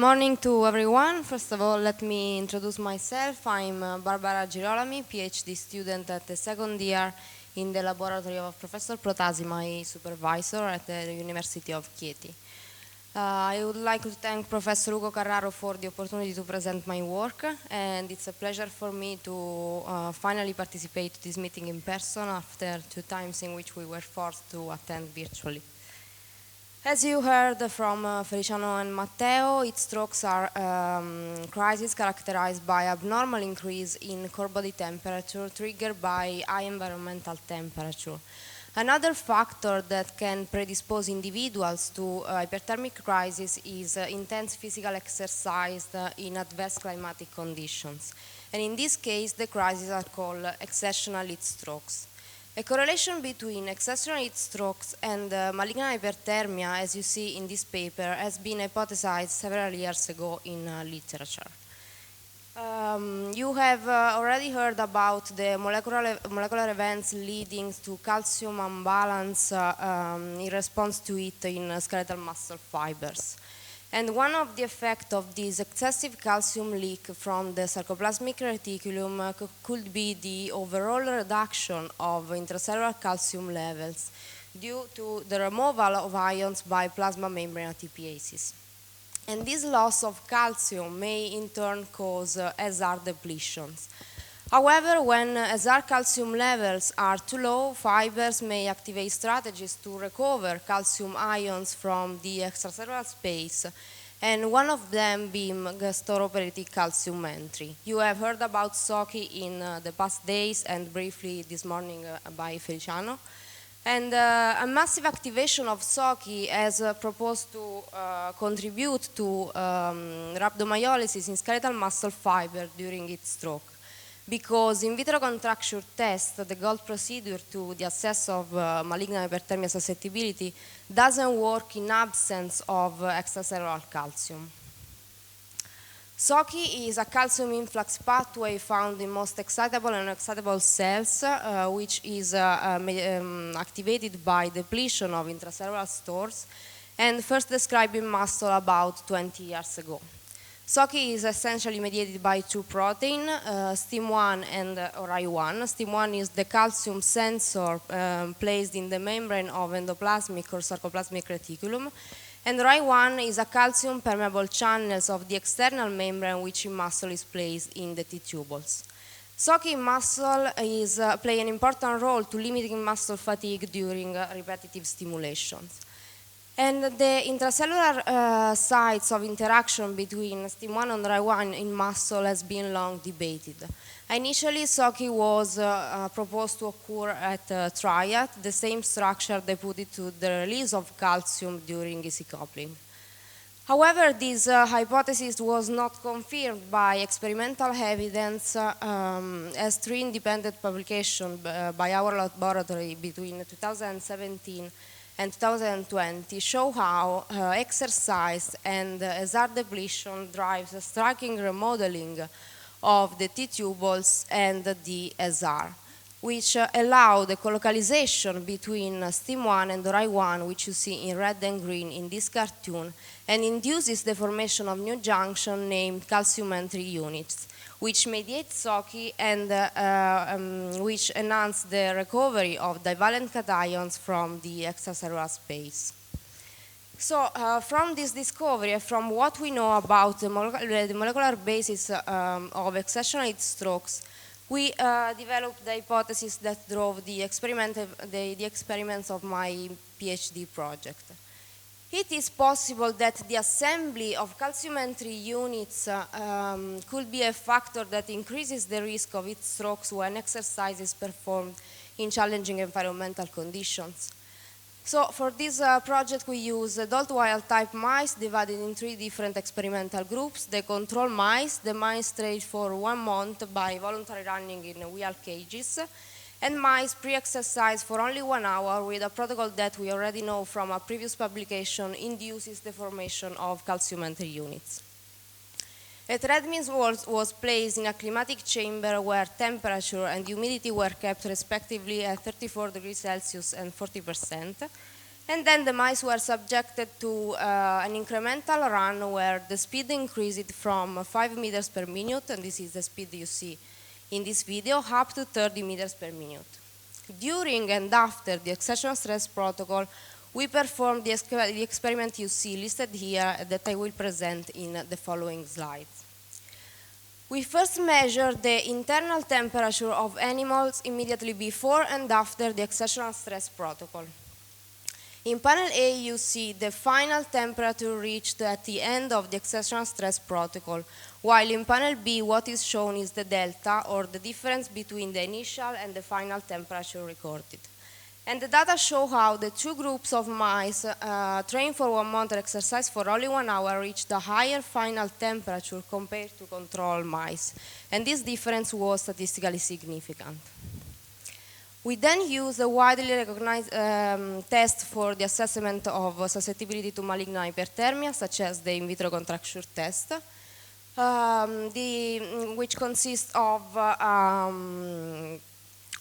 Morning to everyone. First of all, let me introduce myself. I'm Barbara Girolami, PhD student at the second year in the laboratory of Professor Protasi, my supervisor at the University of Chieti. I would like to thank Professor Ugo Carraro for the opportunity to present my work, and it's a pleasure for me to finally participate to this meeting in person after 2 times in which we were forced to attend virtually. As you heard from Feliciano and Matteo, heat strokes are crises characterized by abnormal increase in core body temperature triggered by high environmental temperature. Another factor that can predispose individuals to hyperthermic crisis is intense physical exercise in adverse climatic conditions. And in this case, the crises are called exertional heat strokes. A correlation between exertional heat strokes and malignant hyperthermia, as you see in this paper, has been hypothesized several years ago in literature. You have already heard about the molecular events leading to calcium imbalance in response to heat in skeletal muscle fibers. And one of the effects of this excessive calcium leak from the sarcoplasmic reticulum could be the overall reduction of intracellular calcium levels due to the removal of ions by plasma membrane ATPases. And this loss of calcium may in turn cause SR depletions. However, when SR calcium levels are too low, fibers may activate strategies to recover calcium ions from the extracellular space, and one of them being gastrooperative calcium entry. You have heard about SOCI in the past days and briefly this morning by Feliciano. And a massive activation of SOCI has proposed to contribute to rhabdomyolysis in skeletal muscle fiber during heat stroke. Because in vitro contracture test, the gold procedure to the assess of malignant hyperthermia susceptibility, doesn't work in absence of extracellular calcium. SOCI is a calcium influx pathway found in most excitable and excitable cells, which is activated by depletion of intracellular stores, and first described in muscle about 20 years ago. SOCI is essentially mediated by 2 proteins, STIM1 and RI1. STIM1 is the calcium sensor placed in the membrane of endoplasmic or sarcoplasmic reticulum, and RI1 is a calcium permeable channels of the external membrane which in muscle is placed in the T-tubules. SOCI in muscle play an important role to limiting muscle fatigue during repetitive stimulations. And the intracellular sites of interaction between STIM1 and RI1 in muscle has been long debated. Initially, SOCI was proposed to occur at triad, the same structure deputed to the release of calcium during easy coupling. However, this hypothesis was not confirmed by experimental evidence as 3 independent publications by our laboratory between 2017 and 2020 show how exercise and SR depletion drives a striking remodeling of the T-tubules and the SR, which allow the colocalization between STIM1 and RI1, which you see in red and green in this cartoon, and induces the formation of new junction named calcium entry units, which mediate SOCI and which enhance the recovery of divalent cations from the extracellular space. So from this discovery and from what we know about the molecular basis of exertional heat strokes, we developed the hypothesis that drove the experiments of my PhD project. It is possible that the assembly of calcium entry units could be a factor that increases the risk of heat strokes when exercise is performed in challenging environmental conditions. So for this project we use adult wild-type mice divided in 3 different experimental groups: the control mice, the mice trained for 1 month by voluntary running in wheel cages, and mice pre-exercise for only 1 hour with a protocol that we already know from a previous publication induces the formation of calcium entry units. A treadmill was placed in a climatic chamber where temperature and humidity were kept respectively at 34 degrees Celsius and 40%. And then the mice were subjected to an incremental run where the speed increased from 5 meters per minute, and this is the speed you see in this video, up to 30 meters per minute. During and after the exertional stress protocol, we performed the experiment you see listed here that I will present in the following slides. We first measured the internal temperature of animals immediately before and after the exertional stress protocol. In panel A, you see the final temperature reached at the end of the exertional stress protocol, while in panel B, what is shown is the delta, or the difference between the initial and the final temperature recorded. And the data show how the two groups of mice trained for 1 month exercise for only 1 hour reached a higher final temperature compared to control mice. And this difference was statistically significant. We then used a widely recognized test for the assessment of susceptibility to malignant hyperthermia, such as the in vitro contracture test, which consists of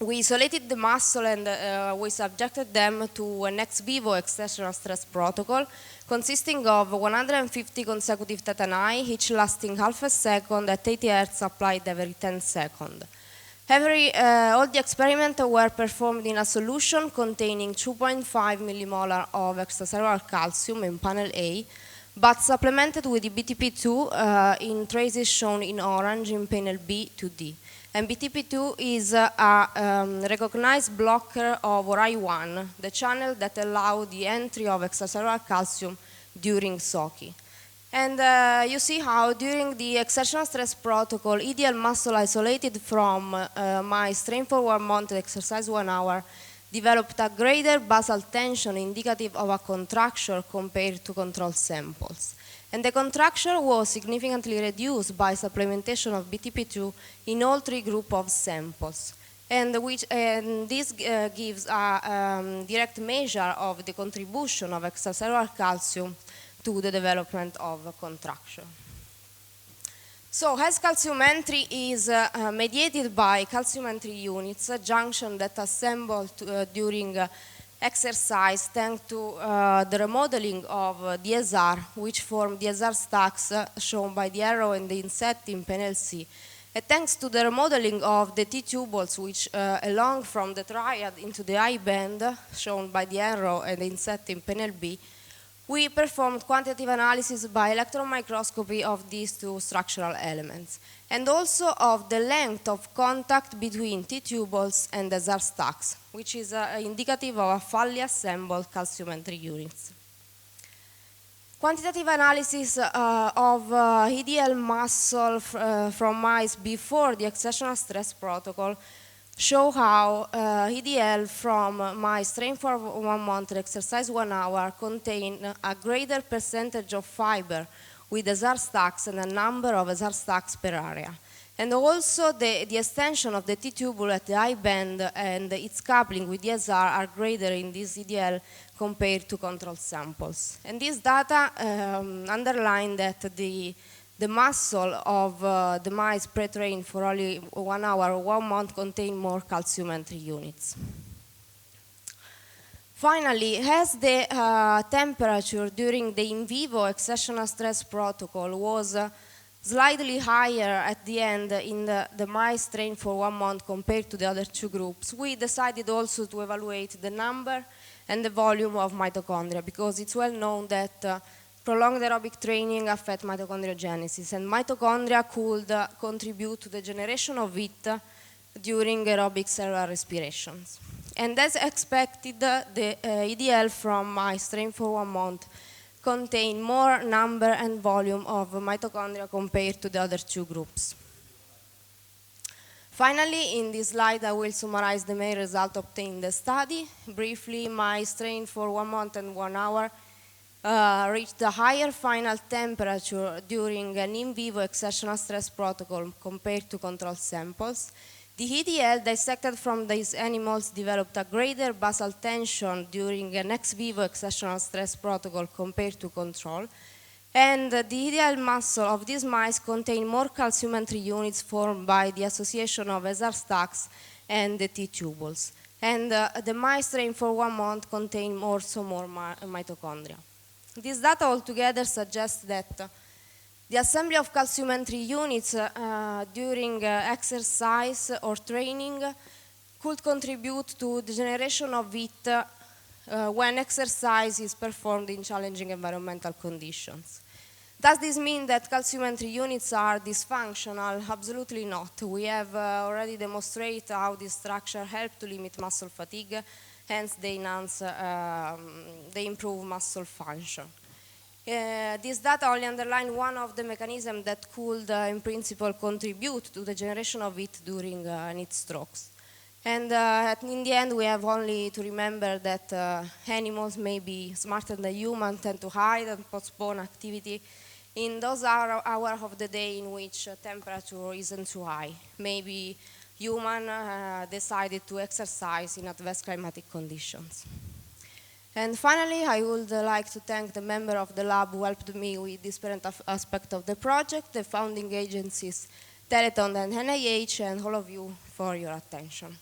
we isolated the muscle and we subjected them to an ex vivo exertional stress protocol consisting of 150 consecutive tetani, each lasting half a second at 80 Hz applied every 10 seconds. All the experiments were performed in a solution containing 2.5 millimolar of extracellular calcium in panel A, but supplemented with the BTP2 in traces shown in orange in panel B to D. And BTP2 is a recognized blocker of RI1, the channel that allows the entry of extracellular calcium during SOCI. And you see how during the exertional stress protocol, ideal muscle isolated from mice trained for 1 month exercise 1 hour developed a greater basal tension indicative of a contracture compared to control samples. And the contracture was significantly reduced by supplementation of BTP2 in all 3 groups of samples. And this gives a direct measure of the contribution of extracellular calcium to the development of contraction. So as calcium entry is mediated by calcium entry units, a junction that assembled during exercise thanks to the remodeling of DSR, which form DSR stacks shown by the arrow and the inset in panel C. And thanks to the remodeling of the T-tubules, which along from the triad into the I band, shown by the arrow and the inset in panel B, we performed quantitative analysis by electron microscopy of these 2 structural elements, and also of the length of contact between T-tubules and the ZAR stacks, which is indicative of a fully assembled calcium entry units. Quantitative analysis of EDL muscle from mice before the exertional stress protocol show how EDL from mice trained for 1 month exercise 1 hour contain a greater percentage of fiber with the ZAR stacks and a number of ZAR stacks per area. And also the extension of the T-tubule at the I band and its coupling with the ZAR are greater in this EDL compared to control samples. And this data underline that the muscle of the mice pre-trained for only 1 hour or 1 month contain more calcium entry units. Finally, as the temperature during the in vivo exertional stress protocol was slightly higher at the end in the mice trained for 1 month compared to the other 2 groups, we decided also to evaluate the number and the volume of mitochondria, because it's well known that prolonged aerobic training affects mitochondriogenesis, and mitochondria could contribute to the generation of heat during aerobic cellular respirations. And as expected, the EDL from mice trained for 1 month contain more number and volume of mitochondria compared to the other 2 groups. Finally, in this slide, I will summarize the main result obtained in the study. Briefly, mice trained for 1 month and 1 hour reached a higher final temperature during an in vivo exertional stress protocol compared to control samples. The EDL dissected from these animals developed a greater basal tension during an ex vivo exertional stress protocol compared to control. And the EDL muscle of these mice contain more calcium entry units formed by the association of SR stacks and the T-tubules. and the mice trained for 1 month contain also more mitochondria. This data altogether suggests that the assembly of calcium entry units during exercise or training could contribute to the generation of heat when exercise is performed in challenging environmental conditions. Does this mean that calcium entry units are dysfunctional? Absolutely not. We have already demonstrated how this structure helps to limit muscle fatigue, hence they improve muscle function. This data only underline one of the mechanisms that could, in principle, contribute to the generation of heat during heat strokes. And in the end, we have only to remember that animals may be smarter than humans, tend to hide and postpone activity in those hours of the day in which temperature isn't too high. Maybe human decided to exercise in adverse climatic conditions. And finally, I would like to thank the member of the lab who helped me with this different aspect of the project, the founding agencies, Teleton and NIH, and all of you for your attention.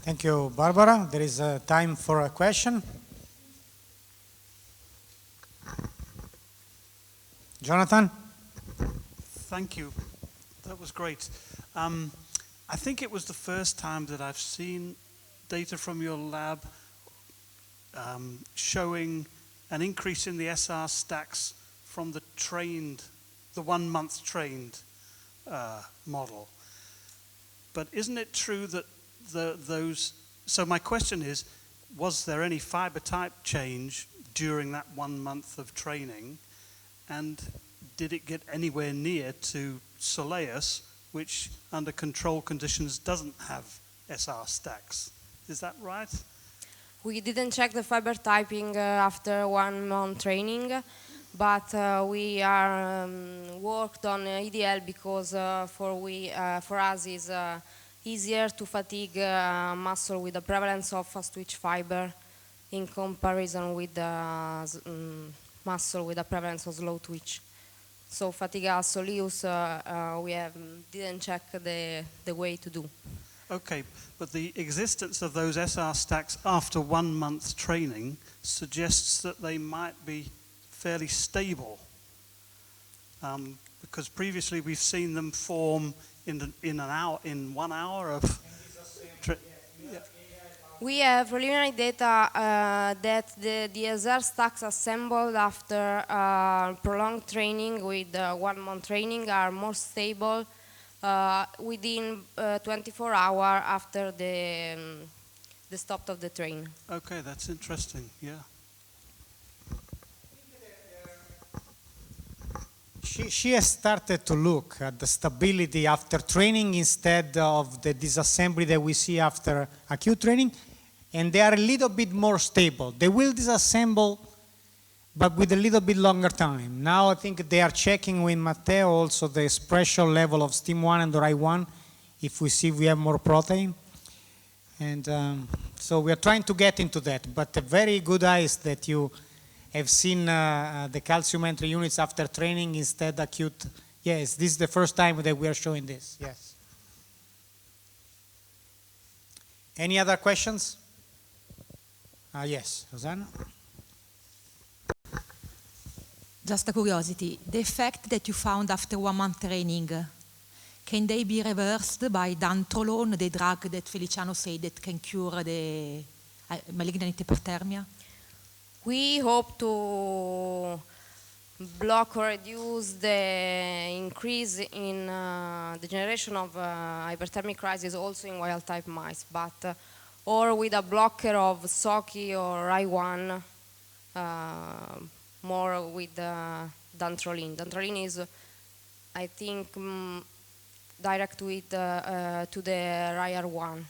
Thank you, Barbara. There is time for a question. Jonathan? Thank you. That was great. I think it was the first time that I've seen data from your lab showing an increase in the SR stacks from the 1 month trained model. But isn't it true that so my question is, was there any fiber type change during that 1 month of training? And did it get anywhere near to Soleus, which under control conditions doesn't have SR stacks? Is that right? We didn't check the fiber typing after 1 month training, but we are worked on EDL because for us is easier to fatigue muscle with the prevalence of fast twitch fiber in comparison with muscle with the prevalence of slow twitch. So fatiga soleus, we didn't check the way to do. Okay, but the existence of those SR stacks after 1 month training suggests that they might be fairly stable. Because previously we've seen them form in 1 hour of We have preliminary data that the DSR stacks assembled after prolonged training with 1 month training are more stable within 24 hours after the stop of the train. Okay, that's interesting, yeah. She has started to look at the stability after training instead of the disassembly that we see after acute training, and they are a little bit more stable. They will disassemble, but with a little bit longer time. Now I think they are checking with Matteo also the expression level of STIM1 and RI1, if we see we have more protein. And so we are trying to get into that, but a very good eyes that you have seen the calcium entry units after training instead acute. Yes, this is the first time that we are showing this, yes. Any other questions? Yes, Rosanna? Just a curiosity, the effect that you found after 1 month training, can they be reversed by dantrolone, the drug that Feliciano said that can cure the malignant hyperthermia? We hope to block or reduce the increase in the generation of hyperthermic crisis also in wild type mice, but or with a blocker of SOCI or I1, more with dantrolene. Dantrolene is, I think, direct with to the RIR1.